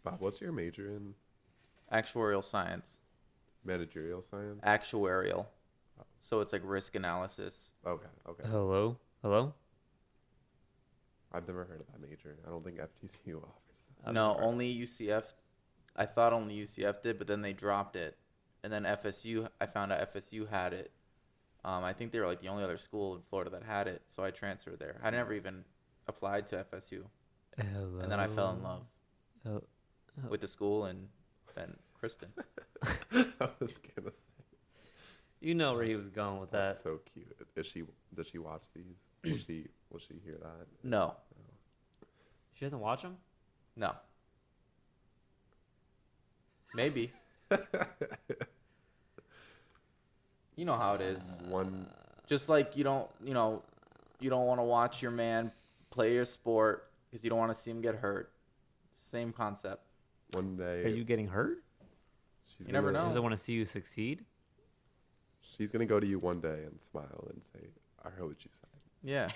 Bob, what's your major in? Actuarial science. Managerial science? Actuarial. So it's like risk analysis. Okay, okay. Hello? Hello? I've never heard of that major. I don't think FTCU offers that. No, only UCF. I thought only UCF did, but then they dropped it. And then FSU, I found out FSU had it. I think they were like the only other school in Florida that had it, so I transferred there. I never even applied to FSU. Hello? And then I fell in love Oh. with the school and Kristen. I was gonna say. You know where he was going with That's that. so cute. Does she watch these? Will she hear that? No, She doesn't watch him? no. Maybe. You know how it is. One Just like you don't want to watch your man play your sport because you don't want to see him get hurt. Same concept. day. Are you getting hurt? She's You never gonna- know. She doesn't want to see you succeed? She's gonna go to you one day and smile and say, "I heard what you said." Yeah,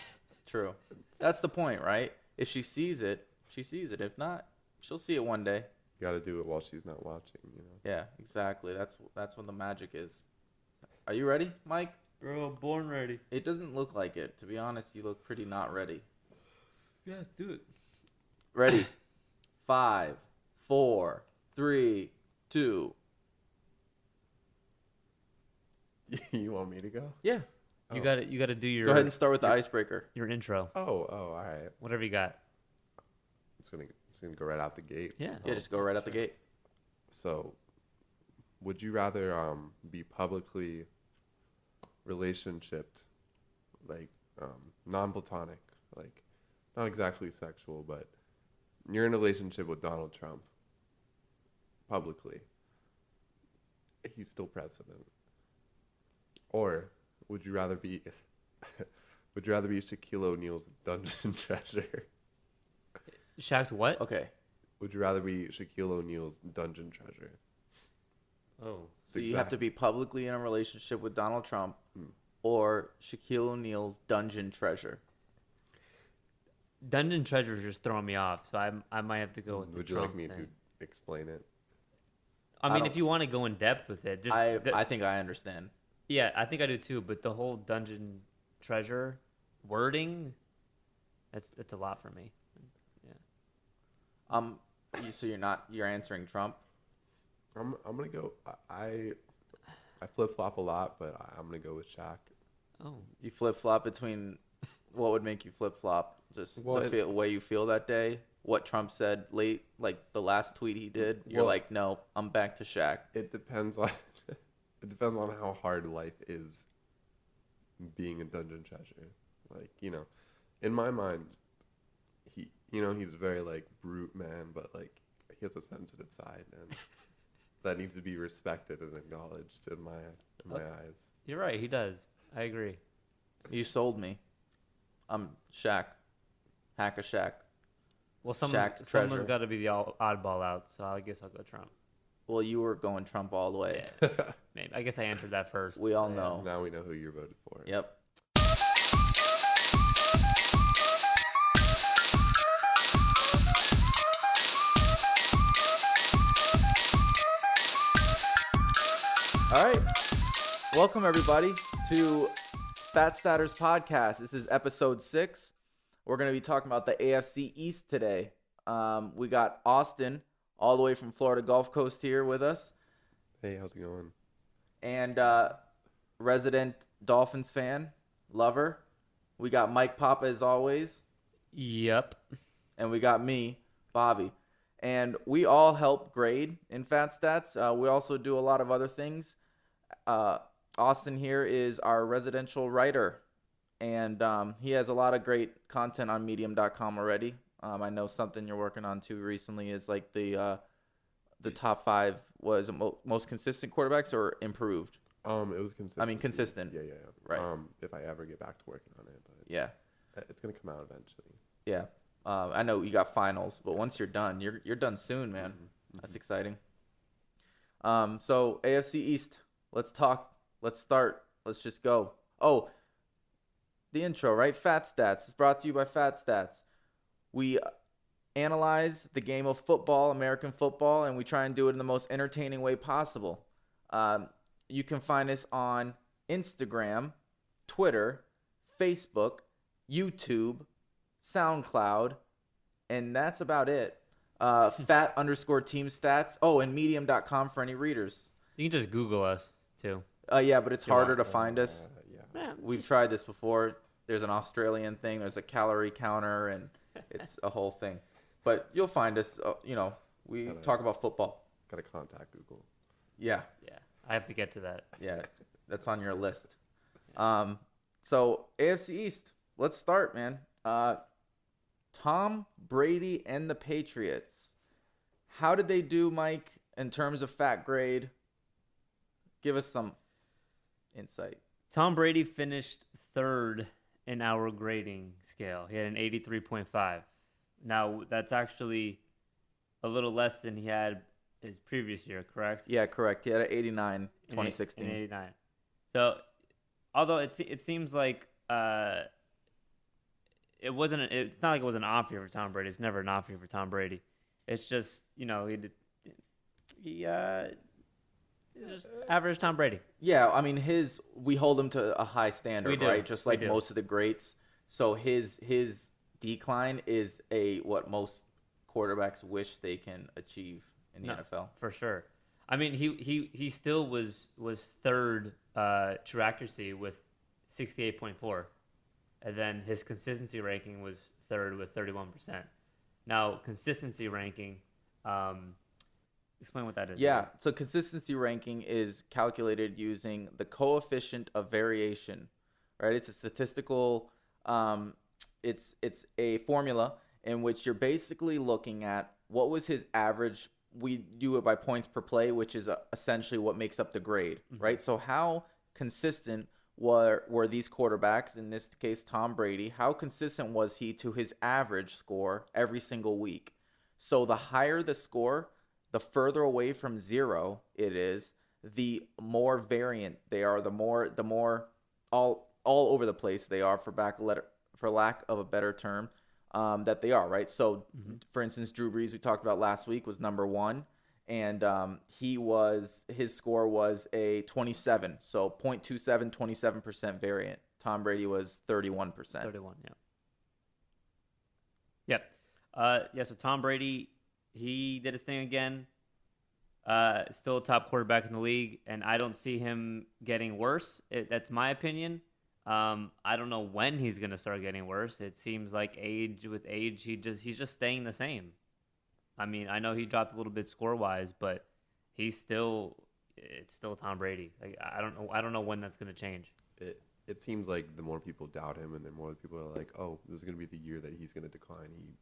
true. That's the point, right? If she sees it, she sees it. If not, she'll see it one day. You got to do it while she's not watching. Yeah, exactly. That's when the magic is. Are you ready, Mike? Bro, born ready. It doesn't look like it. To be honest, you look pretty not ready. Yeah, do it. Ready? 5, 4, 3, 2. You want me to go? Yeah. You Oh. got to do your Go ahead and start with the icebreaker. your intro. Oh, all right. Whatever you got. I'm just gonna go right out the gate. Yeah. Yeah, just go right out the gate. So, would you rather be publicly relationshiped, like non-platonic, like not exactly sexual, but you're in a relationship with Donald Trump publicly. He's still president. Or would you rather be Shaquille O'Neal's dungeon treasure? Shaq's what? Okay. Would you rather be Shaquille O'Neal's dungeon treasure? Oh. So you have to be publicly in a relationship with Donald Trump or Shaquille O'Neal's dungeon treasure. Dungeon Treasure's just throwing me off, so I might have to go with the Would you like Trump me thing. to explain it? I mean, don't- if you want to go in depth with it, just I think I understand. yeah, I think I do too. But the whole Dungeon Treasure wording, that's a lot for me. So you're answering Trump? I'm gonna go. I flip flop a lot, but I'm gonna go with Shaq. Oh, You flip-flop between what would make you flip-flop? Just the way you feel that day? What Trump said late, like the last tweet he did? You're Well- like, no, I'm back to Shaq. It depends on how hard life is being a dungeon treasure. Like, in my mind, he's a very like brute man, but like he has a sensitive side and that needs to be respected and acknowledged in my eyes. you're right. He does. I agree. You sold me. I'm Shaq. Hack a Shaq. Well, Shaq someone's treasure. got to be the oddball out, so I guess I'll go Trump. Well, you were going Trump all the way. Yeah, maybe. I guess I answered that first. We all so, know. Now we know who you voted for. Yep. All right. Welcome, everybody, to FATstaters podcast. This is episode 6. We're going to be talking about the AFC East today. We got Austin, all the way from Florida Gulf Coast, here with us, Hey, how's it going? and resident Dolphins fan, lover. We got Mike Papa, as always, Yep. and we got me, Bobby. And we all help grade in FATstats. We also do a lot of other things. Austin here is our residential writer, and he has a lot of great content on medium.com already. I know something you're working on too recently is like the top 5 was most consistent quarterbacks or improved. It was consistent. consistent. Yeah. Right. If I ever get back to working on it, but Yeah. it's gonna come out eventually. Yeah. I know you got finals, but once you're done, you're done soon, man. That's exciting. So AFC East, let's talk. Let's start. Let's just go. Oh, the intro, right? FATstats is brought to you by FATstats. We analyze the game of football, American football, and we try and do it in the most entertaining way possible. You can find us on Instagram, Twitter, Facebook, YouTube, SoundCloud, and that's about it. Fat_team stats. Oh, and medium.com for any readers. You can just Google us too. Yeah, but it's harder to find us. Yeah, We've tried this before. There's an Australian thing. There's a calorie counter, and it's a whole thing. But you'll find us. We talk about football. Gotta contact Google. Yeah. Yeah, I have to get to that. Yeah, that's on your list. So AFC East. Let's start, man. Tom Brady and the Patriots. How did they do, Mike, in terms of fat grade? Give us some insight. Tom Brady finished third in our grading scale. He had an 83.5. Now, that's actually a little less than he had his previous year, correct? Yeah, correct. He had an 89 2016. An 89. So, although it seems like it's not like it was an off year for Tom Brady. It's never an off year for Tom Brady. It's just, he just average Tom Brady. Yeah, I mean we hold him to a high standard, right? Just like most of the greats. So his decline is what most quarterbacks wish they can achieve in the NFL. For sure. I mean, he still was third true accuracy with 68.4. And then his consistency ranking was third with 31%. Now, consistency ranking, explain what that is. Yeah, so consistency ranking is calculated using the coefficient of variation, right? It's a statistical, it's a formula in which you're basically looking at what was his average. We do it by points per play, which is essentially what makes up the grade, right? So how consistent were these quarterbacks, in this case Tom Brady, how consistent was he to his average score every single week? So the higher the score, the further away from zero it is, the more variant they are, the more all over the place they are, for lack of a better term, that they are, right? So for instance, Drew Brees, we talked about last week, was number 1. And his score was a 27, so 0.27, 27% variant. Tom Brady was 31%. 31, yeah. Yep. So Tom Brady, he did his thing again. Still a top quarterback in the league, and I don't see him getting worse. That's my opinion. I don't know when he's going to start getting worse. It seems like with age, he's just staying the same. I mean, I know he dropped a little bit score-wise, but it's still Tom Brady. Like, I don't know when that's going to change. It seems like the more people doubt him, and the more people are like, "Oh, this is going to be the year that he's going to decline." He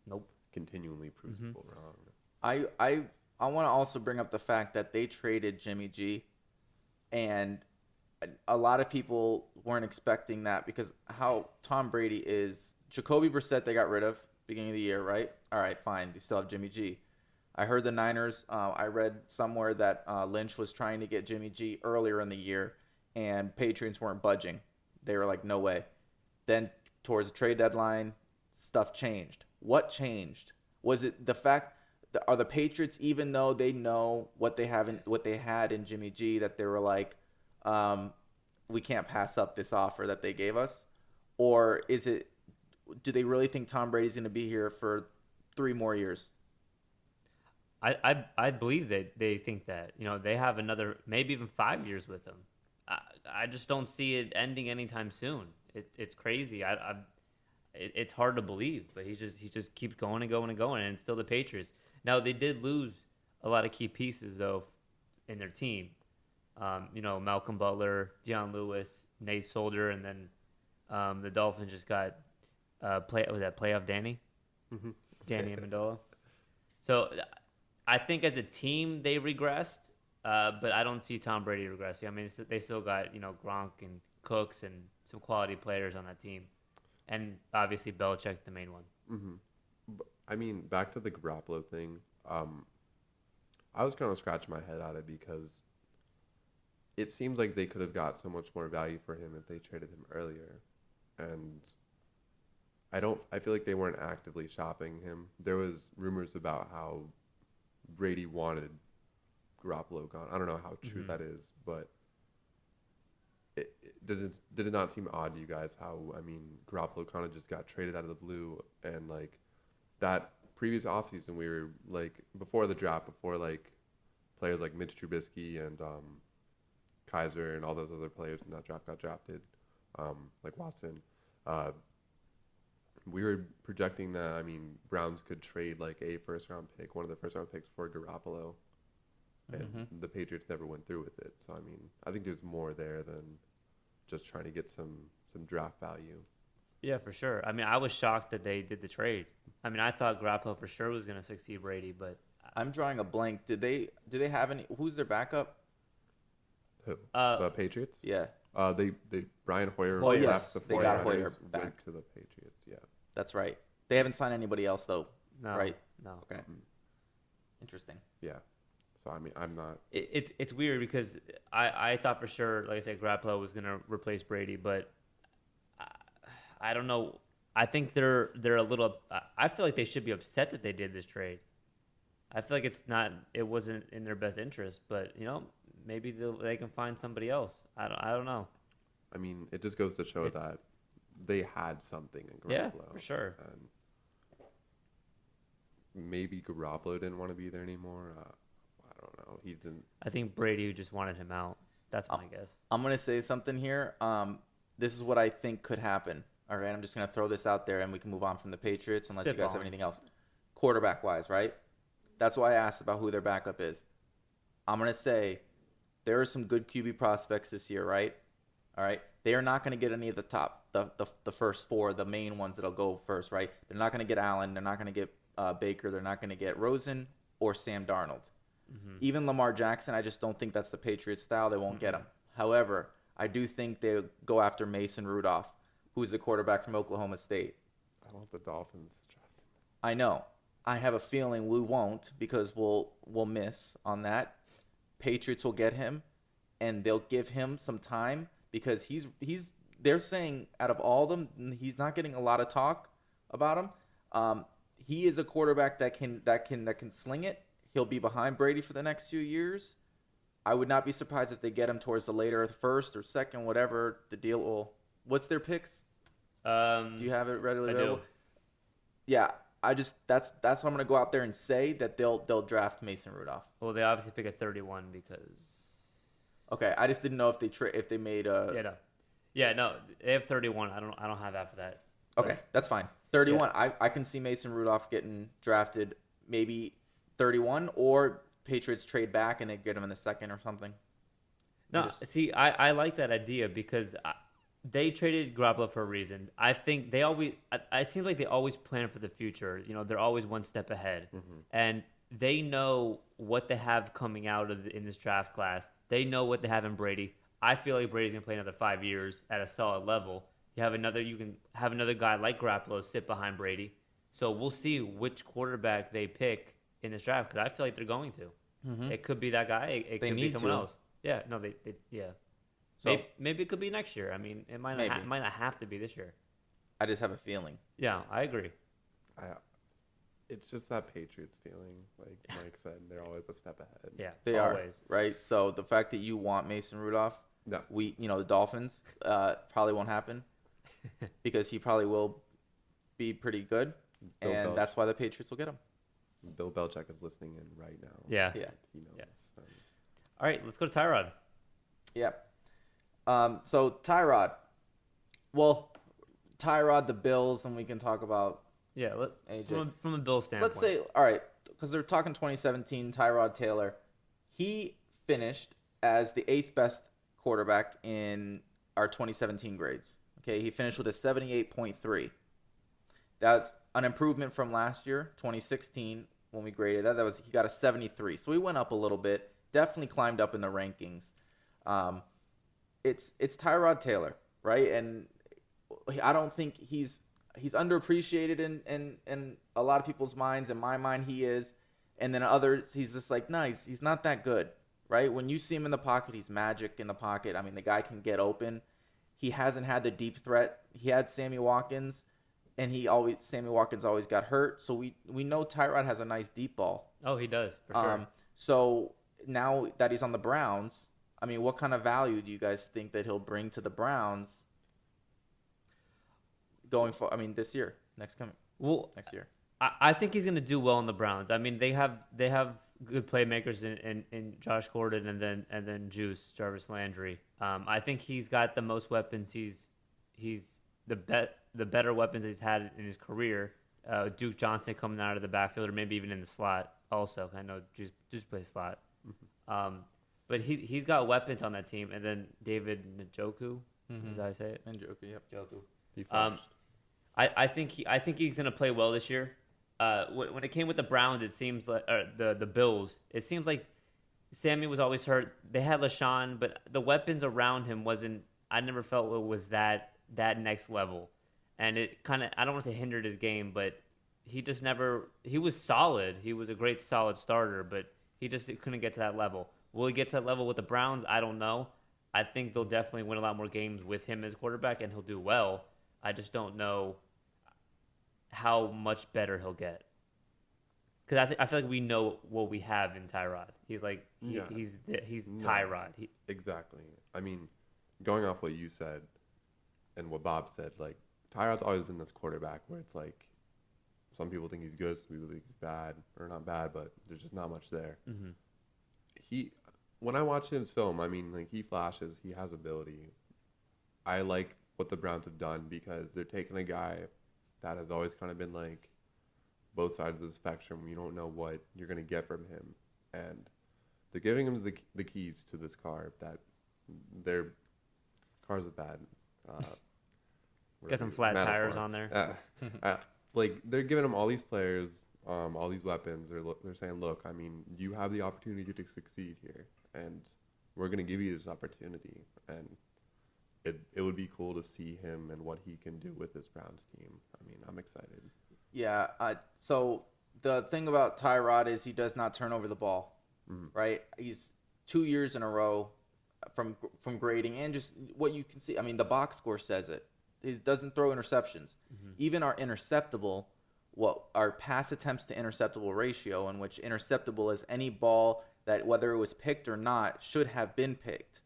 continually proves people wrong. I want to also bring up the fact that they traded Jimmy G, and a lot of people weren't expecting that because how Tom Brady is. Jacoby Brissett they got rid of beginning of the year, right? All right, fine. They still have Jimmy G. I heard the Niners, I read somewhere that Lynch was trying to get Jimmy G earlier in the year, and Patriots weren't budging. They were like, no way. Then towards the trade deadline, stuff changed. What changed? Was it the fact that are the Patriots, even though they know what they had in Jimmy G, that they were like, we can't pass up this offer that they gave us? Or do they really think Tom Brady's going to be here for 3 more years? I believe that they think that. They have another, maybe even 5 years with him. I just don't see it ending anytime soon. It's crazy. It's hard to believe, but he just keeps going and going and going, and it's still the Patriots. Now, they did lose a lot of key pieces, though, in their team. Malcolm Butler, Deion Lewis, Nate Soldier, and then the Dolphins just got playoff Danny? Mm-hmm. Danny Amendola. So I think as a team they regressed, but I don't see Tom Brady regressing. I mean, they still got Gronk and Cooks and some quality players on that team, and obviously Belichick, the main one. Mm-hmm. I mean, back to the Garoppolo thing. I was kind of scratching my head at it because it seems like they could have got so much more value for him if they traded him earlier, and I feel like they weren't actively shopping him. There was rumors about how Brady wanted Garoppolo gone. I don't know how true that is, but did it not seem odd to you guys how, I mean, Garoppolo kind of just got traded out of the blue, and like that previous offseason we were like before the draft, before like players like Mitch Trubisky and Kaiser and all those other players in that draft got drafted, like Watson, we were projecting that, I mean, Browns could trade like a first round pick, one of the first round picks for Garoppolo, and the Patriots never went through with it. So I mean, I think there's more there than just trying to get some draft value. Yeah, for sure. I mean, I was shocked that they did the trade. I mean, I thought Garoppolo for sure was going to succeed Brady, but I'm drawing a blank. Do they have any? Who's their backup? Who? The Patriots? Yeah. They Brian Hoyer. Well, yes, left the they got 49ers, Hoyer went back to the Patriots. Yeah. That's right. They haven't signed anybody else though, no, right? no. Okay. Interesting. Yeah. So I mean, I'm not. It's weird because I thought for sure, like I said, Garoppolo was going to replace Brady, but I don't know. I think they're a little. I feel like they should be upset that they did this trade. I feel like it wasn't in their best interest, but maybe they can find somebody else. I don't know. I mean, it just goes to show that they had something in Garoppolo. Yeah, for sure. And maybe Garoppolo didn't want to be there anymore. I don't know. He didn't. I think Brady just wanted him out. That's my guess. I'm gonna say something here. This is what I think could happen. All right, I'm just gonna throw this out there, and we can move on from the Patriots unless you guys have anything else. Quarterback wise, right? That's why I asked about who their backup is. I'm gonna say there are some good QB prospects this year, right? All right, they are not gonna get any of the first four, the main ones that'll go first, right? They're not gonna get Allen. They're not gonna get Baker. They're not gonna get Rosen or Sam Darnold. Even Lamar Jackson, I just don't think that's the Patriots style. They won't get him. However, I do think they'll go after Mason Rudolph, who's the quarterback from Oklahoma State. I want the Dolphins to draft him. I know. I have a feeling we won't because we'll miss on that. Patriots will get him, and they'll give him some time because he's. They're saying out of all of them, he's not getting a lot of talk about him. He is a quarterback that can sling it. He'll be behind Brady for the next few years. I would not be surprised if they get him towards the later first or second, whatever the deal will. What's their picks? Do you have it readily available? I do. Yeah, that's what I'm gonna go out there and say that they'll draft Mason Rudolph. Well, they obviously pick at 31 because. Okay, I just didn't know if they made a. Yeah, no, they have 31. I don't have that for that. Okay, that's fine. 31. Yeah. I can see Mason Rudolph getting drafted maybe 31, or Patriots trade back and they get him in the second or something. No, see, I like that idea because they traded Garoppolo for a reason. I think they always. It seems like they always plan for the future. They're always one step ahead, and they know what they have coming out in this draft class. They know what they have in Brady. I feel like Brady's gonna play another 5 years at a solid level. You can have another guy like Garoppolo sit behind Brady. So we'll see which quarterback they pick in this draft because I feel like they're going to. It could be that guy. It could be someone else. Yeah, no, yeah. So maybe it could be next year. I mean, it might not have to be this year. I just have a feeling. Yeah, I agree. It's just that Patriots feeling, like Mike said, they're always a step ahead. Yeah, they always. are, right? So the fact that you want Mason Rudolph, no. The Dolphins probably won't happen because he probably will be pretty good, and that's why the Patriots will get him. Bill Belichick is listening in right now. Yeah. Yeah. He knows. Yeah. All right, let's go to Tyrod. Yep. So Tyrod. Well, Tyrod, the Bills, and we can talk about AJ. From a Bills standpoint. Let's say, all right, because they're talking 2017, Tyrod Taylor. He finished as the 8th best quarterback in our 2017 grades. Okay, he finished with a 78.3. That's an improvement from last year, 2016, when we graded that. He got a 73. So he went up a little bit. Definitely climbed up in the rankings. It's Tyrod Taylor, right? And I don't think he's underappreciated in a lot of people's minds. In my mind, he is. And then others, he's just like, no, he's not that good, right? When you see him in the pocket, he's magic in the pocket. I mean, the guy can get open. He hasn't had the deep threat. He had Sammy Watkins. and Sammy Watkins always got hurt. So we know Tyrod has a nice deep ball. Oh, he does for sure. So now that he's on the Browns, I mean, what kind of value do you guys think that he'll bring to the Browns this year, next year? I think he's going to do well in the Browns. I mean, they have good playmakers in Josh Gordon and then Jarvis Landry. I think he's got the most weapons. He's the better weapons he's had in his career. Duke Johnson coming out of the backfield, or maybe even in the slot. Also, I know Juice plays slot. But he's got weapons on that team, and then David Njoku. Is that how I say it? Njoku, yep. Njoku. He flashed. I think he's gonna play well this year. When it came with the Browns, it seems like the Bills. It seems like Sammy was always hurt. They had LaShawn, but the weapons around him wasn't. I never felt it was that next level, and it kind of, I don't want to say hindered his game, but he just never. He was solid. He was a great solid starter, but he just couldn't get to that level. Will he get to that level with the Browns? I don't know. I think they'll definitely win a lot more games with him as quarterback, and he'll do well. I just don't know how much better he'll get. Because I feel like we know what we have in Tyrod. He's like he's Tyrod. Exactly. I mean, going off what you said and what Bob said, like Tyrod's always been this quarterback where it's like some people think he's good, some people think he's bad, or not bad, but there's just not much there. When I watch his film, I mean, like he flashes, he has ability. I like what the Browns have done because they're taking a guy that has always kind of been like both sides of the spectrum. You don't know what you're going to get from him. And they're giving him the keys to this car that their car's bad. Got some flat tires on there. Like they're giving him all these players, all these weapons. They're saying, look, I mean, you have the opportunity to succeed here, and we're going to give you this opportunity. And it would be cool to see him and what he can do with this Browns team. I mean, I'm excited. Yeah. So the thing about Tyrod is he does not turn over the ball, right? He's 2 years in a row from grading and just what you can see. I mean, the box score says it. He doesn't throw interceptions. Even our our pass attempts to interceptable ratio, in which interceptable is any ball that, whether it was picked or not, should have been picked.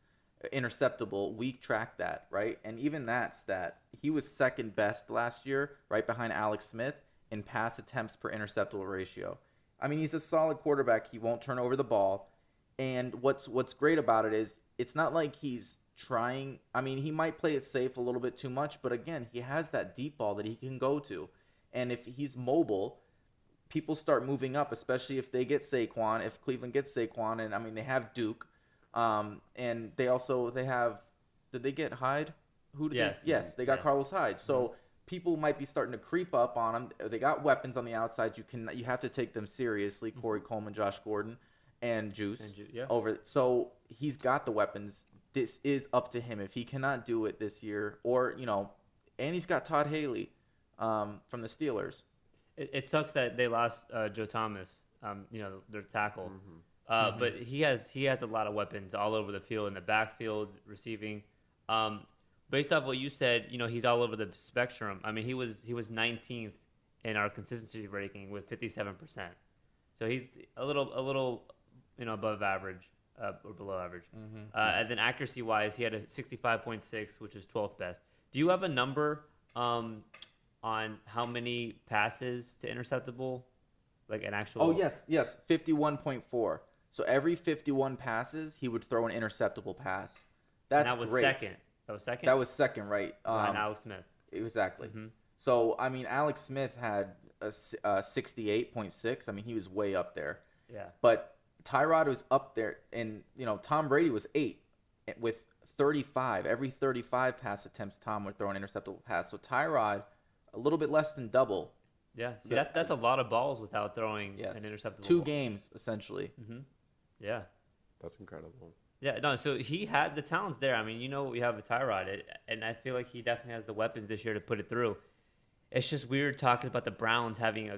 Interceptable, we track that, right? And even that stat, he was second best last year, right behind Alex Smith in pass attempts per interceptable ratio. I mean, he's a solid quarterback. He won't turn over the ball. And what's great about it is it's not like he's trying. I mean, he might play it safe a little bit too much, but again, he has that deep ball that he can go to. And if he's mobile, people start moving up, especially if they get Saquon, if Cleveland gets Saquon, and I mean, they have Duke. And they have, did they get Hyde? Yes, they got Carlos Hyde. So people might be starting to creep up on him. They got weapons on the outside. You have to take them seriously. Corey Coleman, Josh Gordon, and Juice over. So he's got the weapons. This is up to him. If he cannot do it this year, or and he's got Todd Haley, from the Steelers. It sucks that they lost Joe Thomas, their tackle. But he has a lot of weapons all over the field, in the backfield, receiving. Based off what you said, he's all over the spectrum. I mean, he was 19th in our consistency rating with 57%. So he's a little above average or below average. And then accuracy wise, he had a 65.6, which is 12th best. Do you have a number on how many passes to interceptable, like an actual? Oh yes, 51.4. So every 51 passes, he would throw an interceptable pass. That was great. Second. That was second? That was second, right. Behind Alex Smith. Exactly. So, I mean, Alex Smith had a 68.6. I mean, he was way up there. Yeah. But Tyrod was up there, and, Tom Brady was 8 with 35. Every 35 pass attempts, Tom would throw an interceptable pass. So Tyrod, a little bit less than double. Yeah. See, that's a lot of balls without throwing an interceptable 2 ball. games, essentially. Yeah. That's incredible. Yeah, no, so he had the talents there. I mean, we have a Tyrod, and I feel like he definitely has the weapons this year to put it through. It's just weird talking about the Browns having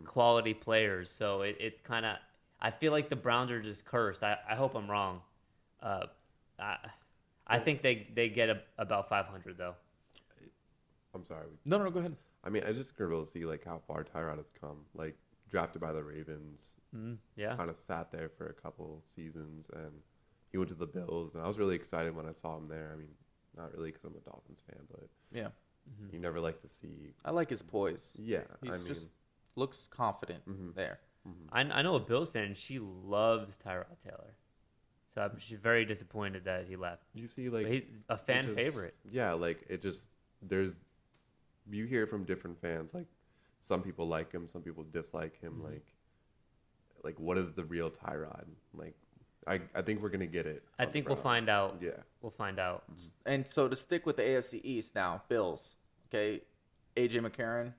quality players. So it's kind of, I feel like the Browns are just cursed. I hope I'm wrong. I think they get about 500, though. I'm sorry. No, go ahead. I mean, I just incredible to see like how far Tyrod has come. Like drafted by the Ravens, Yeah. kind of sat there for a couple seasons, and he went to the Bills, and I was really excited when I saw him there. I mean, not really because I'm a Dolphins fan, but Yeah. you never like to see. I like his poise. Yeah, He's I mean, just looks confident there. I know a Bills fan, and she loves Tyrod Taylor. So I'm she's very disappointed that he left. you see like But he's a fan just- favorite. Yeah, like it just there's you hear from different fans. Like some people like him, some people dislike him. Like what is the real Tyrod? Like I think we're gonna get it. I on the think we'll Browns. find out. Yeah. We'll find out. And so to stick with the AFC East now, Bills. Okay, AJ McCarron.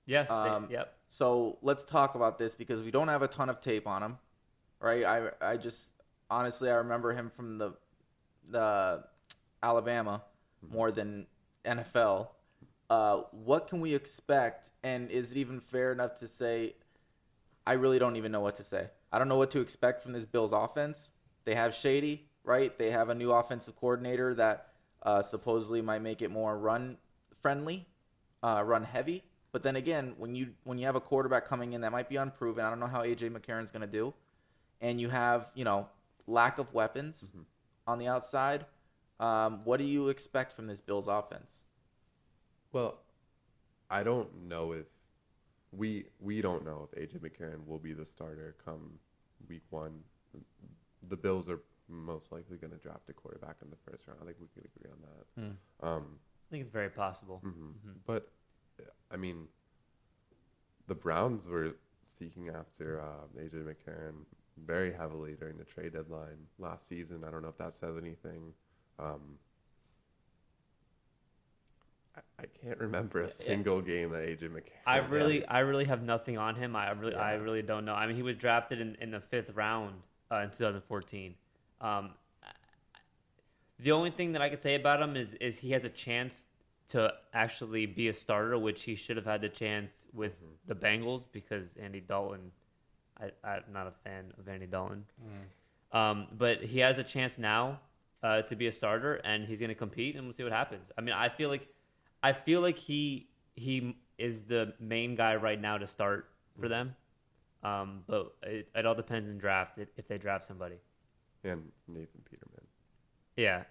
Yes. Yep. So let's talk about this because we don't have a ton of tape on him, right? I just honestly I remember him from the Alabama more than NFL. What can we expect? And is it even fair enough to say? I really don't even know what to say. I don't know what to expect from this Bills offense. They have Shady, right? They have a new offensive coordinator that supposedly might make it more run friendly, run heavy. But then again, when you have a quarterback coming in that might be unproven, I don't know how AJ McCarron's going to do, and you have lack of weapons on the outside. What do you expect from this Bills offense? Well, I don't know if we don't know if AJ McCarron will be the starter come week 1. The Bills are most likely going to draft a quarterback in the first round. I think we can agree on that. I think it's very possible. But I mean, the Browns were seeking after AJ McCarron very heavily during the trade deadline last season. I don't know if that says anything. I can't remember a single game that AJ McCarron. I really have nothing on him. I really don't know. I mean, he was drafted in the 5th round in 2014. The only thing that I could say about him is he has a chance to actually be a starter, which he should have had the chance with the Bengals because Andy Dalton. I'm not a fan of Andy Dalton. But he has a chance now to be a starter, and he's going to compete, and we'll see what happens. I mean, I feel like he is the main guy right now to start for them. But it all depends in draft if they draft somebody. And Nathan Peterman. Yeah,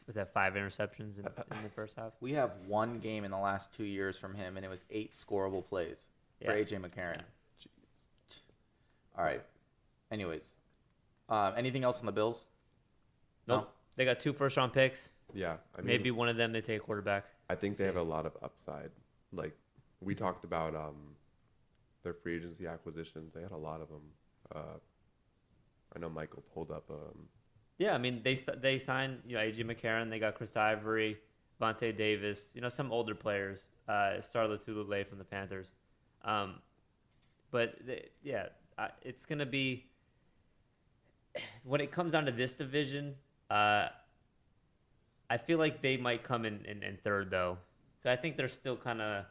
was that 5 interceptions in the first half? We have one game in the last 2 years from him, and it was 8 scorable plays for AJ McCarron. Yeah. All right. Anyways, anything else on the Bills? Nope. No? They got 2 first-round picks. Yeah, I mean, Maybe one of them they take a quarterback. I think they have a lot of upside. Like we talked about their free agency acquisitions. They had a lot of them. I know Michael pulled up. Yeah, I mean they signed AJ McCarron. They got Chris Ivory, Vontae Davis. Some older players. Star Lotulelei from the Panthers. But it's gonna be when it comes down to this division. I feel like they might come in third though. So I think they're still kind of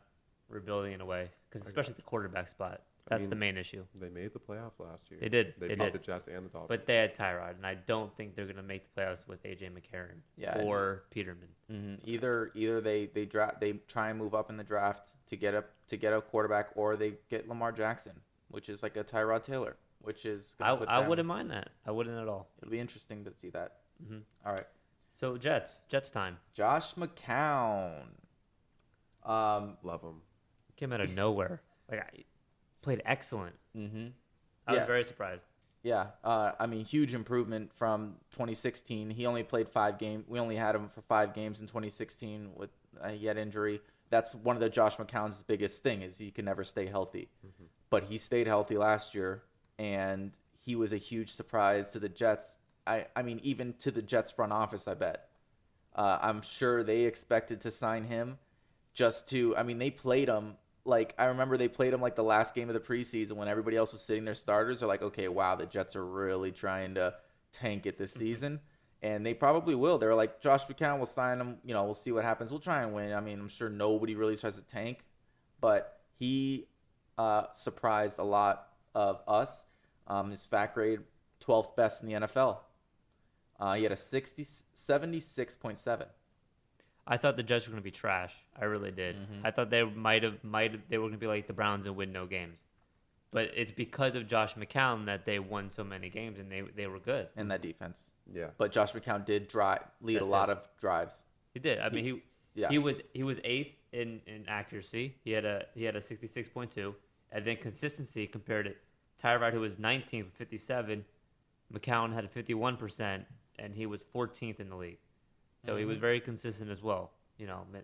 rebuilding in a way, because especially the quarterback spot. That's the main issue. They made the playoffs last year. They did. They beat the Jets and the Dolphins. But they had Tyrod, and I don't think they're gonna make the playoffs with AJ McCarron or Peterman. Either they try and move up in the draft to get a quarterback, or they get Lamar Jackson, which is like a Tyrod Taylor, which is I wouldn't mind that. I wouldn't at all. It'll be interesting to see that. All right. So Jets time. Josh McCown. Love him. Came out of nowhere. Played excellent. I was very surprised. Yeah. I mean, huge improvement from 2016. He only played 5 games. We only had him for 5 games in 2016 with he had injury. That's one of the Josh McCown's biggest thing is he can never stay healthy. But he stayed healthy last year, and he was a huge surprise to the Jets. I mean, even to the Jets front office, I bet. I'm sure they expected to sign him they played him. I remember they played him the last game of the preseason when everybody else was sitting their starters. They're like, okay, wow, the Jets are really trying to tank it this season. And they probably will. They're like, Josh McCown, we'll sign him. We'll see what happens. We'll try and win. I mean, I'm sure nobody really tries to tank. But he surprised a lot of us. His FAT grade, 12th best in the NFL. He had a 76.7. I thought the Jets were going to be trash. I really did. I thought they they were going to be like the Browns and win no games. But it's because of Josh McCown that they won so many games, and they were good. And that defense. Yeah. But Josh McCown did lead That's a lot it. of drives. He did. I mean, Yeah. he was 8th in accuracy. He had a 66.2, and then consistency compared to Tyrod, who was 19th with 57. McCown had a 51%, and he was 14th in the league. So he was very consistent as well. You know, in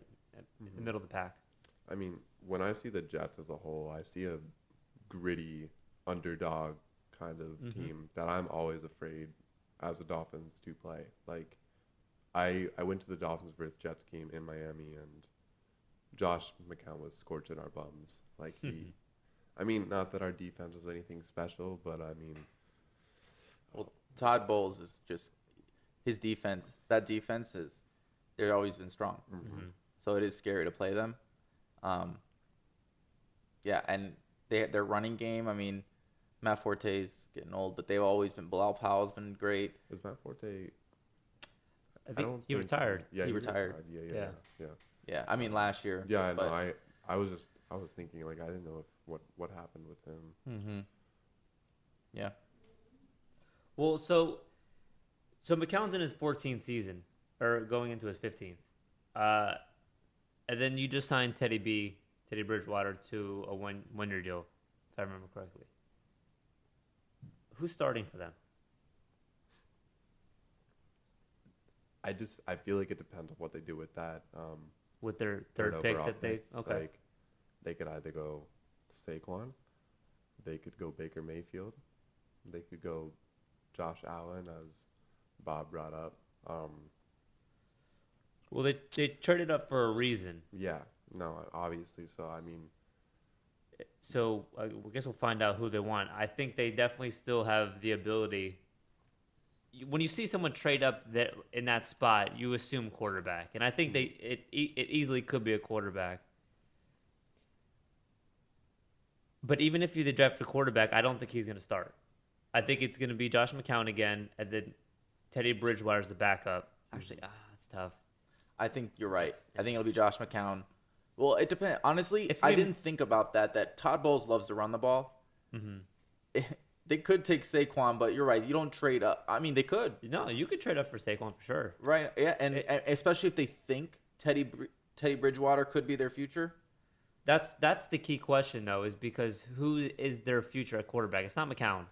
the middle of the pack. I mean, when I see the Jets as a whole, I see a gritty underdog kind of team that I'm always afraid as a Dolphins to play. Like, I went to the Dolphins versus Jets game in Miami, and Josh McCown was scorching our bums. Like, I mean, not that our defense was anything special, but I mean, Well, Todd Bowles is just his defense. That defense they've always been strong. So it is scary to play them. Yeah, and their running game. I mean, Matt Forte's getting old, but they've always been. Bilal Powell's been great. is Matt Forte? I think he retired. Yeah, He retired. Yeah. Yeah, I mean last year. Yeah, I know. but- I was thinking, like, I didn't know what happened with him. Yeah. Well, so McCown's in his 14th season, or going into his 15th. And then you just signed Teddy Bridgewater to a one-year deal, if I remember correctly. Who's starting for them? I feel like it depends on what they do with that. With their third pick overall that they pick. okay. Like, they could either go Saquon, they could go Baker Mayfield, they could go Josh Allen, as Bob brought up. Well, they traded up for a reason. Yeah, no, obviously. So I mean, So I guess we'll find out who they want. I think they definitely still have the ability. When you see someone trade up there in that spot, you assume quarterback, and I think it easily could be a quarterback. But even if you draft a quarterback, I don't think he's going to start. I think it's going to be Josh McCown again, and then Teddy Bridgewater's the backup. Actually, it's tough. I think you're right. I think it'll be Josh McCown. Well, it depends. Honestly, If I we- didn't think about that Todd Bowles loves to run the ball. They could take Saquon, but you're right. You don't trade up. I mean, they could. No, you could trade up for Saquon for sure. Right. Yeah, and especially if they think Teddy Bridgewater could be their future. That's the key question though, is because who is their future at quarterback? It's not McCown.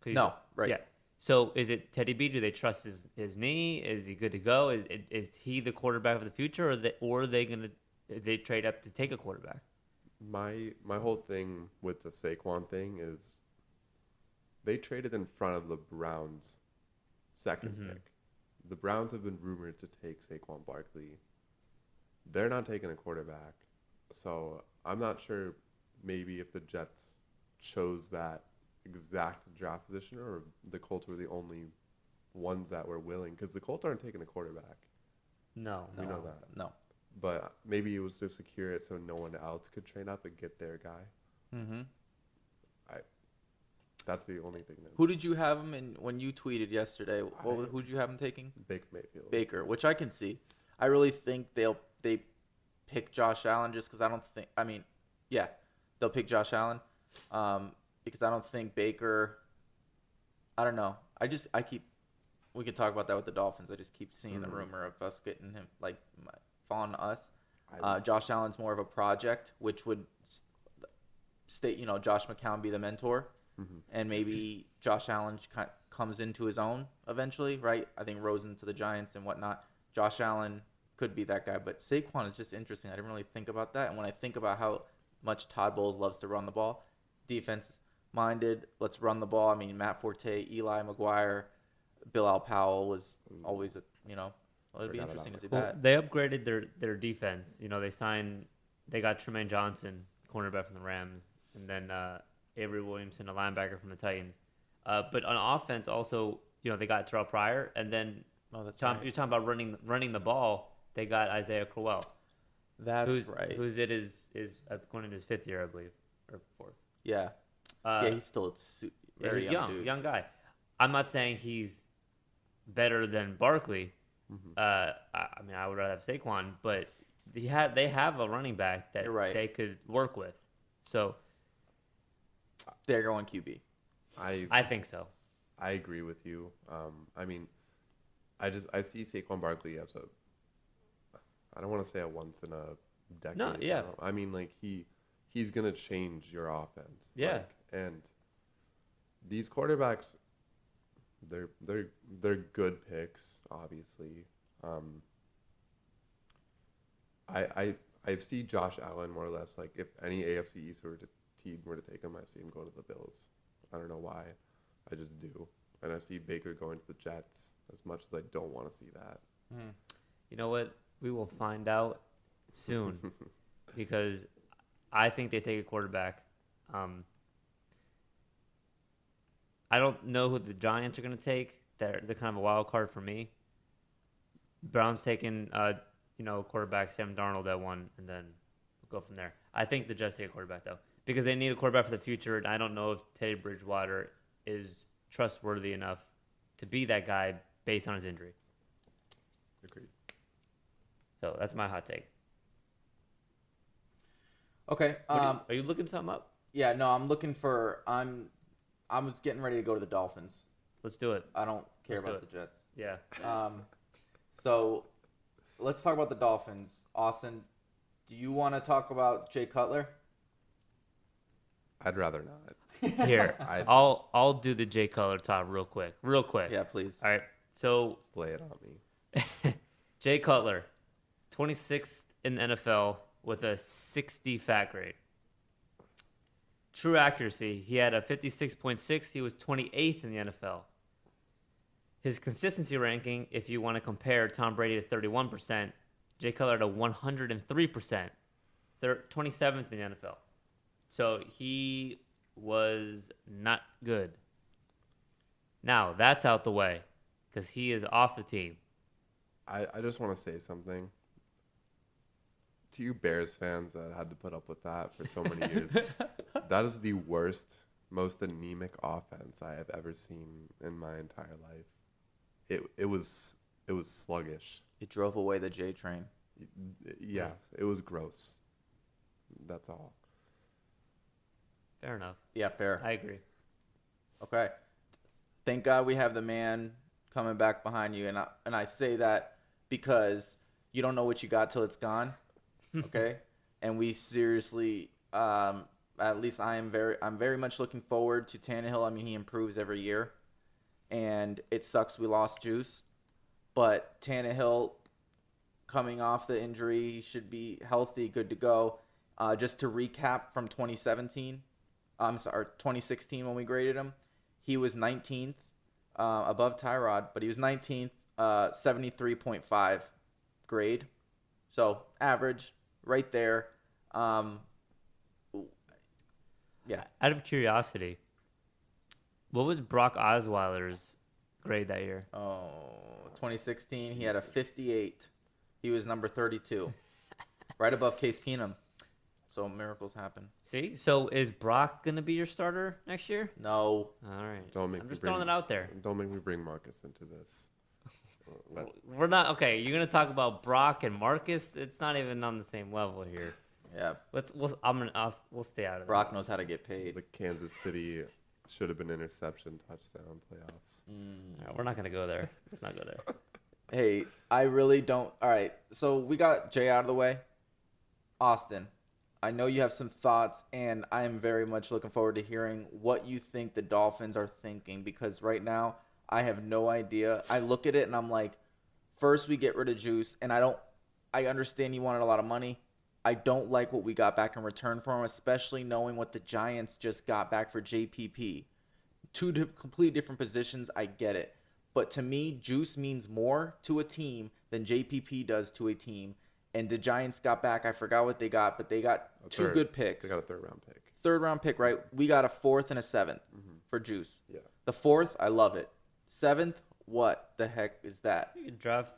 No, right. Yeah. So is it Teddy B? Do they trust his knee? Is he good to go? Is he the quarterback of the future, or are they trade up to take a quarterback? my whole thing with the Saquon thing is they traded in front of the Browns' second pick. The Browns have been rumored to take Saquon Barkley. They're not taking a quarterback. So I'm not sure maybe if the Jets chose that exact draft position or the Colts were the only ones that were willing, because the Colts aren't taking a quarterback. No. We know that. No. But maybe it was to secure it so no one else could train up and get their guy. Mm-hmm. That's the only thing. Who did you have him in when you tweeted yesterday? Who did you have him taking? Baker Mayfield. Baker, which I can see. I really think they pick Josh Allen just because I don't think. I mean, yeah, they'll pick Josh Allen because I don't think Baker. I don't know. We could talk about that with the Dolphins. I just keep seeing the rumor of us getting him falling to us. Josh Allen's more of a project, which would state Josh McCown be the mentor, and maybe Josh Allen comes into his own eventually, right? I think Rosen to the Giants and whatnot. Josh Allen could be that guy, but Saquon is just interesting. I didn't really think about that, and when I think about how much Todd Bowles loves to run the ball, defense minded, let's run the ball. I mean, Matt Forte, Eli McGuire, Bilal Powell was always it'd be interesting to see that. They upgraded their defense. They got Tremaine Johnson, cornerback from the Rams, and then Avery Williamson, a linebacker from the Titans. But on offense, also, they got Terrell Pryor, and then Right. you're talking about running the ball. They got Isaiah Crowell. That's right. Who's going into his 5th year, I believe, or 4th. Yeah. He's still very he's young dude. young guy. I'm not saying he's better than Barkley, I mean, I would rather have Saquon, but they have a running back that You're right. they could work with. So They're going QB. I think so. I agree with you. I mean, I see Saquon Barkley as I don't want to say a once in a decade. No, yeah. I mean, like he's gonna change your offense. Yeah. Like, and these quarterbacks, they're good picks, obviously. I see Josh Allen more or less like if any AFC East team were to take him, I see him go to the Bills. I don't know why, I just do. And I see Baker going to the Jets as much as I don't want to see that. You know what? We will find out soon because I think they take a quarterback. I don't know who the Giants are going to take. They're kind of a wild card for me. Brown's taking, quarterback Sam Darnold at 1, and then we'll go from there. I think the Jets take a quarterback, though, because they need a quarterback for the future, and I don't know if Teddy Bridgewater is trustworthy enough to be that guy based on his injury. Agreed. So that's my hot take. Okay. Are you looking something up? Yeah, no, I'm looking for. I was getting ready to go to the Dolphins. Let's do it. I don't care Let's do about the Jets. Yeah. So let's talk about the Dolphins. Austin, do you want to talk about Jay Cutler? I'd rather not. Here, I'll do the Jay Cutler talk real quick. Yeah, please. All right. So Lay it on me. Jay Cutler, 26th in the NFL with a 60 FAT grade. True accuracy, he had a 56.6. He was 28th in the NFL. His consistency ranking, if you want to compare Tom Brady to 31%, Jay Cutler to 103%, 27th in the NFL. So he was not good. Now, that's out the way because he is off the team. I just want to say something to you Bears fans that had to put up with that for so many years. That is the worst, most anemic offense I have ever seen in my entire life. It was sluggish. It drove away the J train. Yeah, it was gross. That's all. Fair enough. Yeah, fair. I agree. Okay. Thank God we have the man coming back behind you, and I say that because you don't know what you got till it's gone. Okay, and we seriously, at least I'm very much looking forward to Tannehill. I mean, he improves every year, and it sucks we lost Juice, but Tannehill, coming off the injury, he should be healthy, good to go. Just to recap from 2016 when we graded him, he was 19th, above Tyrod, but he was 19th, 73.5 grade, so average. Right there. Yeah. Out of curiosity, what was Brock Osweiler's grade that year? 2016, he had a 58. He was number 32. Right above Case Keenum. So miracles happen. See? So is Brock going to be your starter next year? No. All right. I'm just throwing it out there. Don't make me bring Marcus into this. We're not okay. You're gonna talk about Brock and Marcus. It's not even on the same level here. Yeah. We'll stay out of it. Brock knows how to get paid. The Kansas City should have been interception touchdown playoffs. Right, we're not gonna go there. Let's not go there. Hey, I really don't. All right. So we got Jay out of the way. Austin, I know you have some thoughts, and I am very much looking forward to hearing what you think the Dolphins are thinking, because right now I have no idea. I look at it and I'm like, first we get rid of Juice, and I understand you wanted a lot of money. I don't like what we got back in return for him, especially knowing what the Giants just got back for JPP. Two completely different positions, I get it. But to me, Juice means more to a team than JPP does to a team. And the Giants got back, I forgot what they got, but they got two good picks. They got a third-round pick. Third-round pick, right? We got a 4th and a 7th for Juice. Yeah. The 4th, I love it. 7th, what the heck is that? You could draft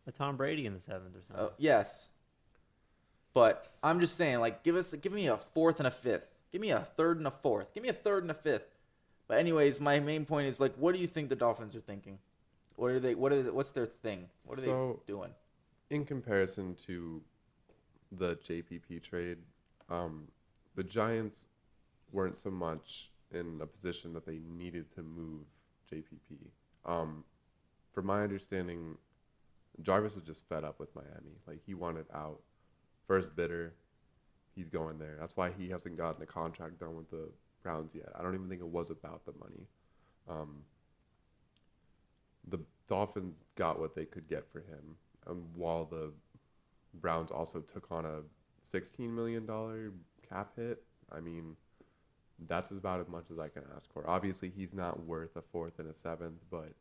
a Tom Brady in the 7th or something. Yes. But I'm just saying, like, give me a 4th and a 5th. Give me a 3rd and a 4th. Give me a 3rd and a 5th. But anyways, my main point is, like, what do you think the Dolphins are thinking? What's their thing? What are they doing? In comparison to the JPP trade, the Giants weren't so much in a position that they needed to move JPP. From my understanding, Jarvis was just fed up with Miami. Like, he wanted out. First bidder, he's going there. That's why he hasn't gotten the contract done with the Browns yet. I don't even think it was about the money. The Dolphins got what they could get for him, while the Browns also took on a $16 million cap hit. I mean, that's about as much as I can ask for. Obviously, he's not worth a fourth and a seventh, but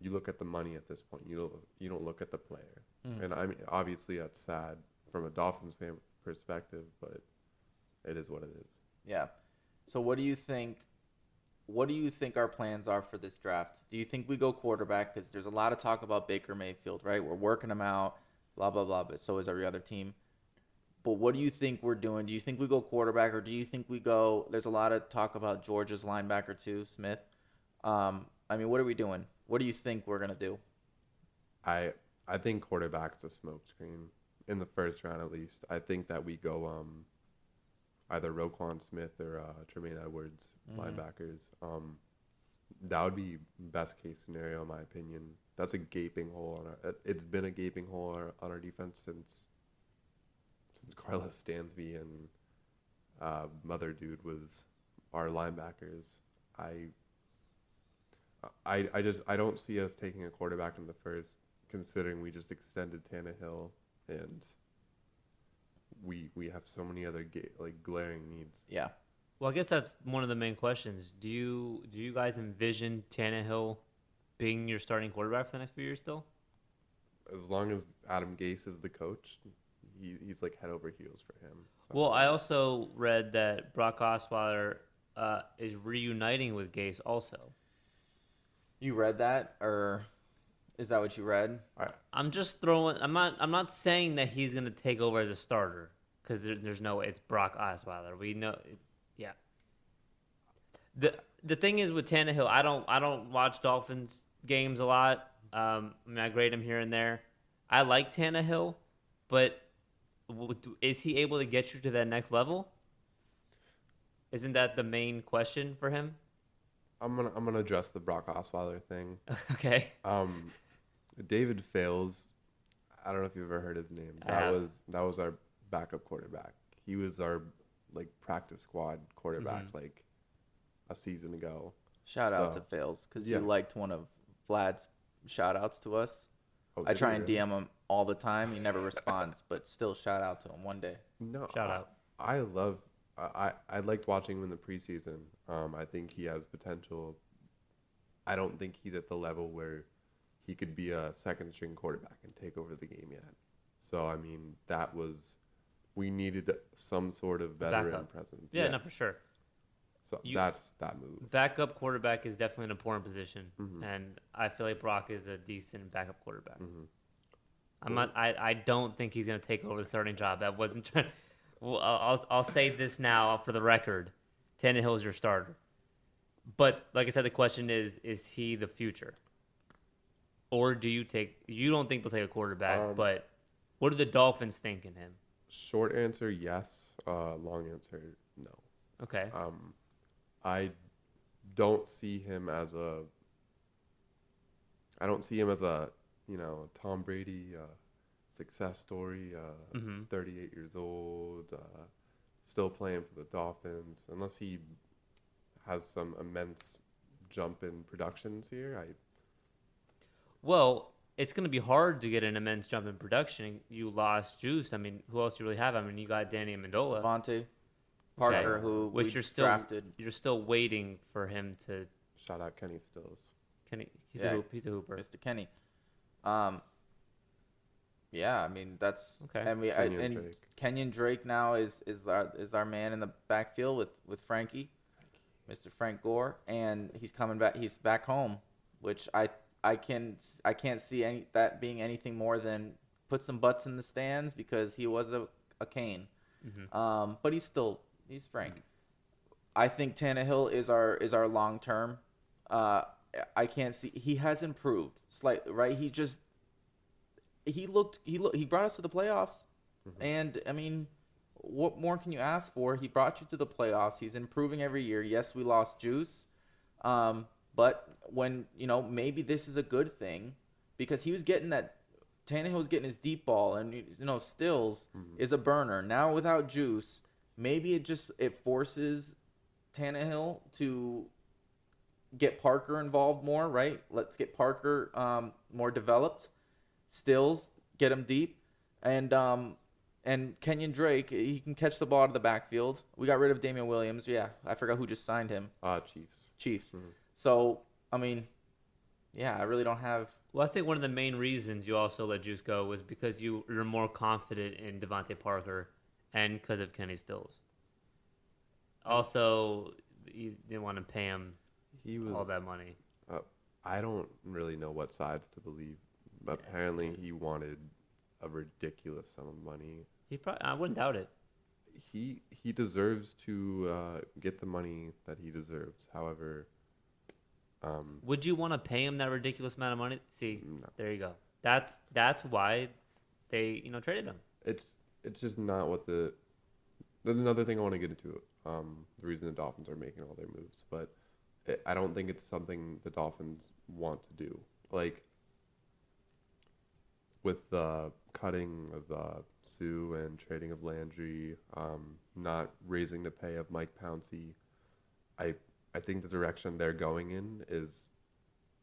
you look at the money at this point. You don't look at the player. And I mean, obviously, that's sad from a Dolphins fan perspective, but it is what it is. Yeah. So what do you think? What do you think our plans are for this draft? Do you think we go quarterback? Because there's a lot of talk about Baker Mayfield, right? We're working him out, blah, blah, blah, but so is every other team. But what do you think we're doing? Do you think we go quarterback, or do you think we go – there's a lot of talk about Georgia's linebacker too, Smith. I mean, what are we doing? What do you think we're going to do? I think quarterback's a smokescreen in the first round at least. I think that we go either Roquan Smith or Tremaine Edwards, linebackers. That would be best case scenario in my opinion. That's a gaping hole it's been a gaping hole on our defense since Carlos Stansby and Mother Dude was our linebackers. I don't see us taking a quarterback in the first, considering we just extended Tannehill and we have so many other glaring needs. Yeah. Well, I guess that's one of the main questions. Do you guys envision Tannehill being your starting quarterback for the next few years still? As long as Adam Gase is the coach, he's like head over heels for him. So. Well, I also read that Brock Osweiler is reuniting with Gase also. You read that, or is that what you read? I'm just throwing. I'm not saying that he's gonna take over as a starter because there's no way. It's Brock Osweiler. We know. Yeah. The thing is with Tannehill, I don't watch Dolphins games a lot. I mean, I grade him here and there. I like Tannehill, but is he able to get you to that next level? Isn't that the main question for him? I'm gonna address the Brock Osweiler thing. Okay. David Fales, I don't know if you've ever heard his name. That was our backup quarterback. He was our practice squad quarterback a season ago. Shout out to Fales because you liked one of Vlad's shout outs to us. Oh, I try and DM him all the time. He never responds, but still shout out to him one day. No, shout out. I liked watching him in the preseason. I think he has potential. I don't think he's at the level where he could be a second string quarterback and take over the game yet. So I mean, we needed some sort of veteran presence. Yeah, no, for sure. So that's that move. Backup quarterback is definitely an important position, and I feel like Brock is a decent backup quarterback. I don't think he's going to take over the starting job. That wasn't trying. Well, I'll say this now for the record: Tannehill is your starter. But like I said, the question is he the future, or do you take? You don't think they'll take a quarterback, but what do the Dolphins think in him? Short answer, yes. Long answer, no. Okay. I don't see him as a Tom Brady success story. 38 years old, still playing for the Dolphins. Unless he has some immense jump in productions here, Well, it's going to be hard to get an immense jump in production. You lost Juice. I mean, who else do you really have? I mean, you got Danny Amendola. Devontae Parker, which you're still drafted. You're still waiting for him to. Shout out Kenny Stills. He's a hooper. Mr. Kenny. Yeah, I mean that's okay. And Kenyon Drake now is our man in the backfield with Frankie, Mr. Frank Gore, and he's coming back. He's back home, which I can't see that being anything more than put some butts in the stands because he was a Cane. But he's Frank. I think Tannehill is our long term. I can't see. He has improved slightly, right? He brought us to the playoffs, and I mean, what more can you ask for? He brought you to the playoffs. He's improving every year. Yes, we lost Juice, but when maybe this is a good thing because he was getting that. Tannehill was getting his deep ball, and Stills is a burner. Now without Juice, maybe it forces Tannehill to get Parker involved more, right? Let's get Parker more developed. Stills, get him deep, and Kenyon Drake, he can catch the ball out of the backfield. We got rid of Damian Williams. Yeah, I forgot who just signed him. Chiefs. So I mean, yeah, I really don't have. Well, I think one of the main reasons you also let Juice go was because you're more confident in Devontae Parker and because of Kenny Stills. Also, you didn't want to pay him all that money. I don't really know what sides to believe. But apparently, he wanted a ridiculous sum of money. I wouldn't doubt it. He deserves to get the money that he deserves. However, would you want to pay him that ridiculous amount of money? See, no. There you go. That's why they traded him. It's just not what There's another thing I want to get into. The reason the Dolphins are making all their moves, but I don't think it's something the Dolphins want to do. Like with the cutting of Sue and trading of Landry, not raising the pay of Mike Pouncey, I think the direction they're going in is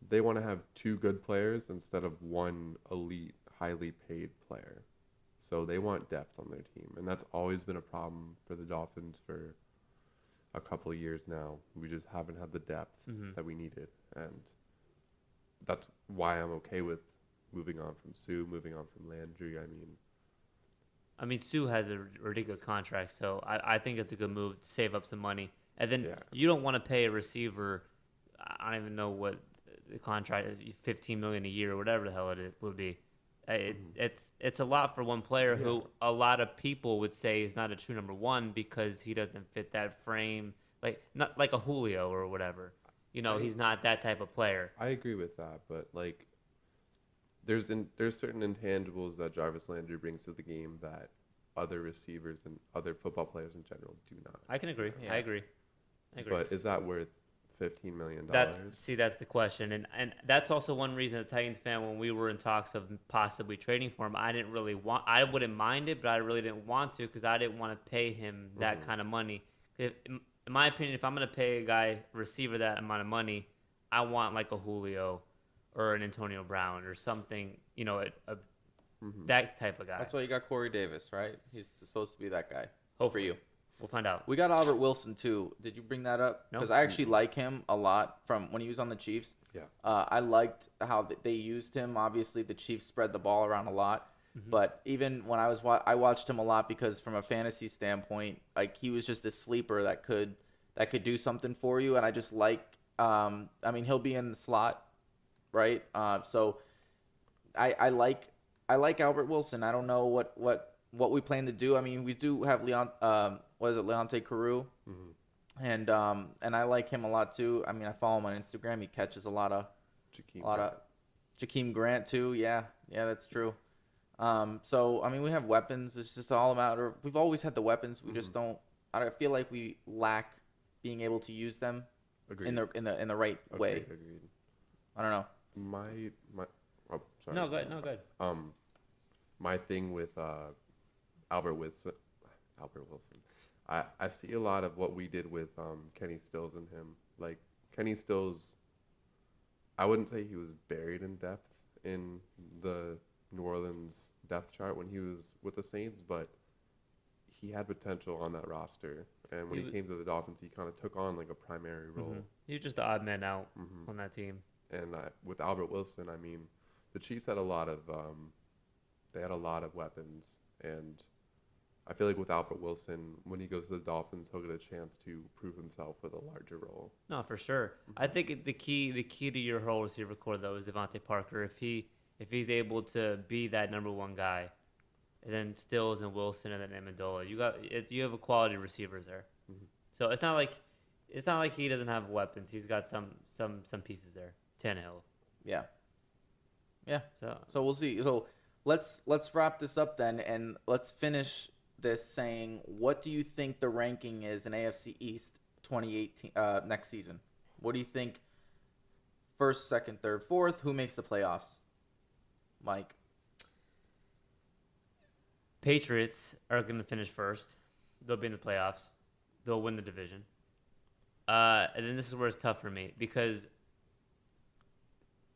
they want to have two good players instead of one elite, highly paid player. So they want depth on their team, and that's always been a problem for the Dolphins for a couple of years now. We just haven't had the depth that we needed, and that's why I'm okay with moving on from Sue, moving on from Landry. I mean, Sue has a ridiculous contract, so I think it's a good move to save up some money. And then you don't want to pay a receiver, I don't even know what the contract, $15 million a year or whatever the hell it would be. It's a lot for one player who a lot of people would say is not a true number one because he doesn't fit that frame, not like a Julio or whatever. He's not that type of player. I agree with that, but there's certain intangibles that Jarvis Landry brings to the game that other receivers and other football players in general do not. I can agree. Yeah. I agree. But is that worth $15 million? That's the question, and that's also one reason, as a Titans fan, when we were in talks of possibly trading for him, I wouldn't mind it, but I really didn't want to because I didn't want to pay him that kind of money. In my opinion, if I'm going to pay a receiver that amount of money, I want like a Julio or an Antonio Brown or something, that type of guy. That's why you got Corey Davis, right? He's supposed to be that guy. Hopefully. For you. We'll find out. We got Albert Wilson, too. Did you bring that up? No. Because I actually like him a lot from when he was on the Chiefs. Yeah. I liked how they used him. Obviously, the Chiefs spread the ball around a lot. But even when I watched him a lot because from a fantasy standpoint, he was just a sleeper that could do something for you. And I just he'll be in the slot, right? So I like Albert Wilson. I don't know what we plan to do. I mean, we do have Leonte Carew, and I like him a lot too. I mean, I follow him on Instagram. He catches a lot of Jakeem Grant too. Yeah, that's true. So I mean, we have weapons. It's just all about. We've always had the weapons. We just don't. I feel like we lack being able to use them in the right way. Agreed. I don't know. Oh, sorry. No, go ahead. My thing with Albert Wilson. I see a lot of what we did with Kenny Stills and him. Like Kenny Stills, I wouldn't say he was buried in depth in the New Orleans depth chart when he was with the Saints, but he had potential on that roster. And when he came to the Dolphins, he kind of took on like a primary role. He was just the odd man out on that team. And with Albert Wilson, I mean, the Chiefs had a lot of weapons, and I feel like with Albert Wilson, when he goes to the Dolphins, he'll get a chance to prove himself with a larger role. No, for sure. I think the key to your whole receiver core though is Devontae Parker. If he's able to be that number one guy, and then Stills and Wilson and then Amendola, you have a quality receivers there. So it's not like it's not like he doesn't have weapons. He's got some pieces there. Tannehill. Yeah. Yeah. So So we'll see. So let's wrap this up then, and let's finish this saying, what do you think the ranking is in AFC East 2018 next season? What do you think? First, second, third, fourth. Who makes the playoffs? Mike. Patriots are going to finish first. They'll be in the playoffs. They'll win the division. And then this is where it's tough for me because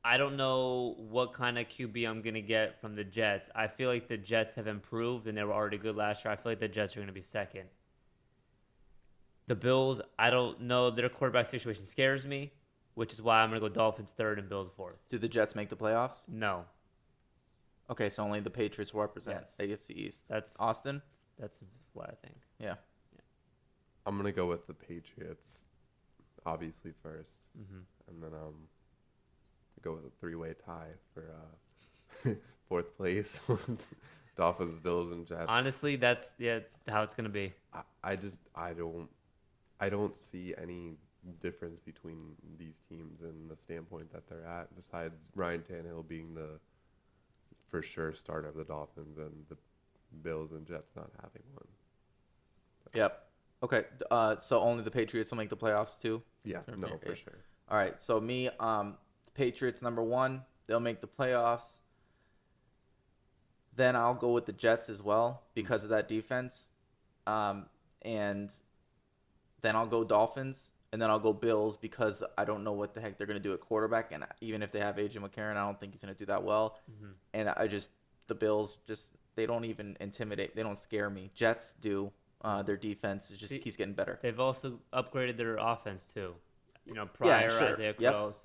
I don't know what kind of QB I'm going to get from the Jets. I feel like the Jets have improved, and they were already good last year. I feel like the Jets are going to be second. The Bills, I don't know. Their quarterback situation scares me, which is why I'm going to go Dolphins third and Bills fourth. Do the Jets make the playoffs? No. Okay, so only the Patriots will represent AFC East. That's Austin? That's what I think. Yeah. I'm gonna go with the Patriots, obviously first, Mm-hmm. and then go with a 3-way tie for fourth place. Dolphins, Bills, and Jets. Honestly, that's how it's going to be. I don't see any difference between these teams in the standpoint that they're at, besides Ryan Tannehill being the for sure starter of the Dolphins and the Bills and Jets not having one. So. Yep. Okay. So only the Patriots will make the playoffs too? Yeah. No, for sure. All right. So me, Patriots number 1. They'll make the playoffs. Then I'll go with the Jets as well because of that defense. And then I'll go Dolphins. And then I'll go Bills because I don't know what the heck they're going to do at quarterback. And even if they have AJ McCarron, I don't think he's going to do that well. Mm-hmm. And the Bills they don't even intimidate. They don't scare me. Jets do. Their defense keeps getting better. They've also upgraded their offense too. Prior Isaiah Crow.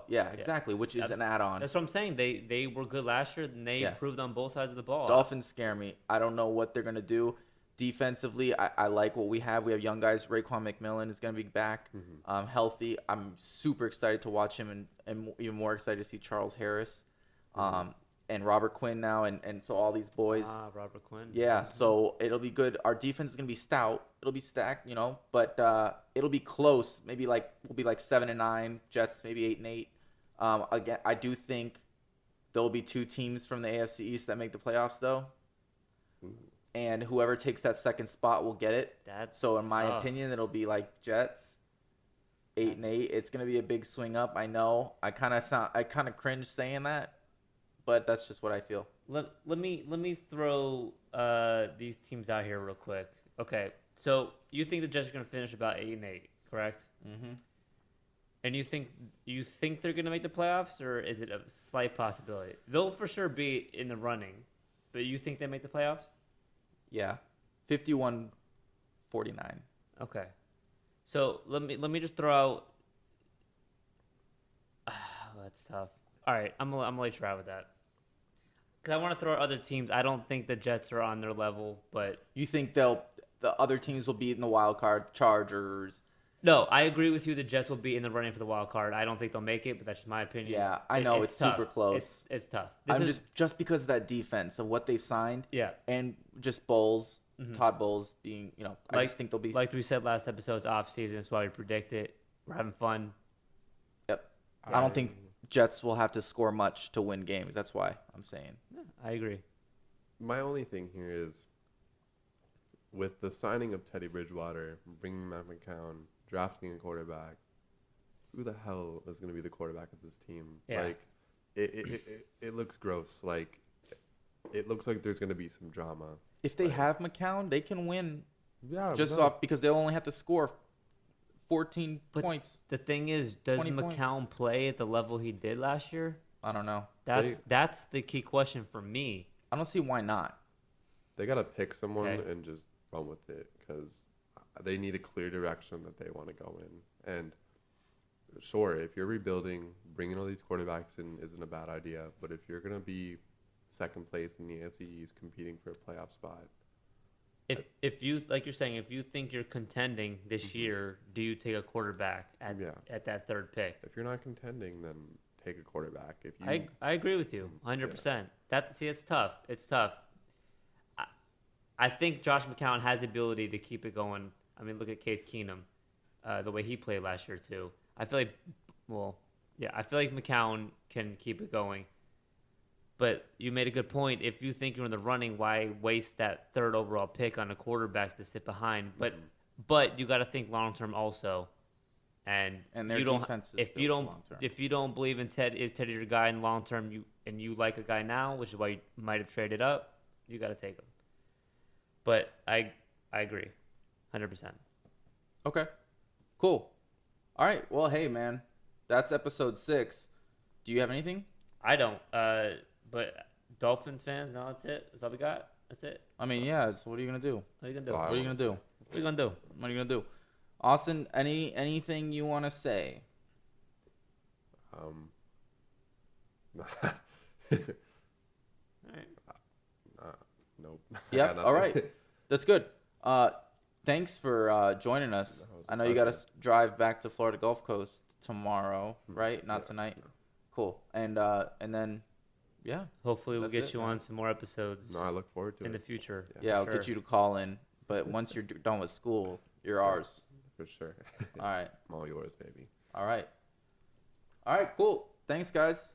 Yep. Exactly, which is an add-on. That's what I'm saying. They were good last year, and they improved on both sides of the ball. Dolphins scare me. I don't know what they're going to do. Defensively, I like what we have. We have young guys. Raekwon McMillan is going to be back, healthy. I'm super excited to watch him, and even more excited to see Charles Harris, and Robert Quinn now, and so all these boys. Robert Quinn. Yeah, so it'll be good. Our defense is going to be stout. It'll be stacked, but it'll be close. Maybe we'll be 7-9. Jets maybe 8-8. Again, I do think there will be 2 teams from the AFC East that make the playoffs, though. And whoever takes that second spot will get it. So in my opinion, it'll be Jets, 8-8. It's gonna be a big swing up. I know. I kind of cringe saying that, but that's just what I feel. Let me throw these teams out here real quick. Okay, so you think the Jets are gonna finish about 8-8, correct? Mm-hmm. And you think they're gonna make the playoffs, or is it a slight possibility? They'll for sure be in the running, but you think they make the playoffs? Yeah, 51-49. Okay, so let me just throw out. That's tough. All right, I'm gonna let you ride with that. Cause I want to throw out other teams. I don't think the Jets are on their level, but you think the other teams will be in the wild card? Chargers. No, I agree with you. The Jets will be in the running for the wild card. I don't think they'll make it, but that's just my opinion. Yeah, I know it's super close. It's tough. Just because of that defense of what they've signed. Yeah, and just Bowles, Todd Bowles being, I just think they'll be like we said last episode's off season. That's why we predict it. We're having fun. Yep. I don't think Jets will have to score much to win games. That's why I'm saying. Yeah, I agree. My only thing here is with the signing of Teddy Bridgewater, bringing Matt McCown, drafting a quarterback, who the hell is going to be the quarterback of this team? Yeah. It looks gross. It looks like there's going to be some drama. If they have McCown, they can win. Yeah, off because they'll only have to score 14 points. The thing is, does McCown play at the level he did last year? I don't know. That's the key question for me. I don't see why not. They got to pick someone and just run with it because they need a clear direction that they want to go in. And sure, if you're rebuilding, bringing all these quarterbacks in isn't a bad idea. But if you're going to be second place in the AFC East competing for a playoff spot. If you, like you're saying, if you think you're contending this year, do you take a quarterback at that third pick? If you're not contending, then take a quarterback. If you, I agree with you 100%. It's tough. It's tough. I think Josh McCown has the ability to keep it going. I mean, look at Case Keenum. the way he played last year too. I feel like, I feel like McCown can keep it going. But you made a good point. If you think you're in the running, why waste that third overall pick on a quarterback to sit behind? But you got to think long term also. And their you don't defense is if built you don't long-term. if you don't believe in Teddy your guy in long term, you like a guy now, which is why you might have traded up, you got to take him. But I agree, 100%. Okay, cool. All right. Well, hey man, that's episode 6. Do you have anything? I don't. But Dolphins fans, no, that's it. That's all we got. That's it. I mean, yeah. So what are you gonna do? What are you gonna do? So What are you gonna do? What are you gonna do? What are you gonna do? Austin, anything you want to say? All right. Nope. Yep. All right. That's good. Thanks for joining us. That was a I know you got to pleasure. drive back to Florida Gulf Coast tomorrow, right? Not Yeah, tonight. no. Cool. And then, yeah, Hopefully, we'll That's get it, you man. on some more episodes No, I look forward to in the it. future. yeah, I'll for get sure. you to call in. But once you're done with school, you're ours. For sure. All right. I'm all yours, baby. All right. All right. Cool. Thanks, guys.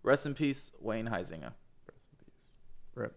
Rest in peace, Wayne Heisinger. Rest in peace. Rip.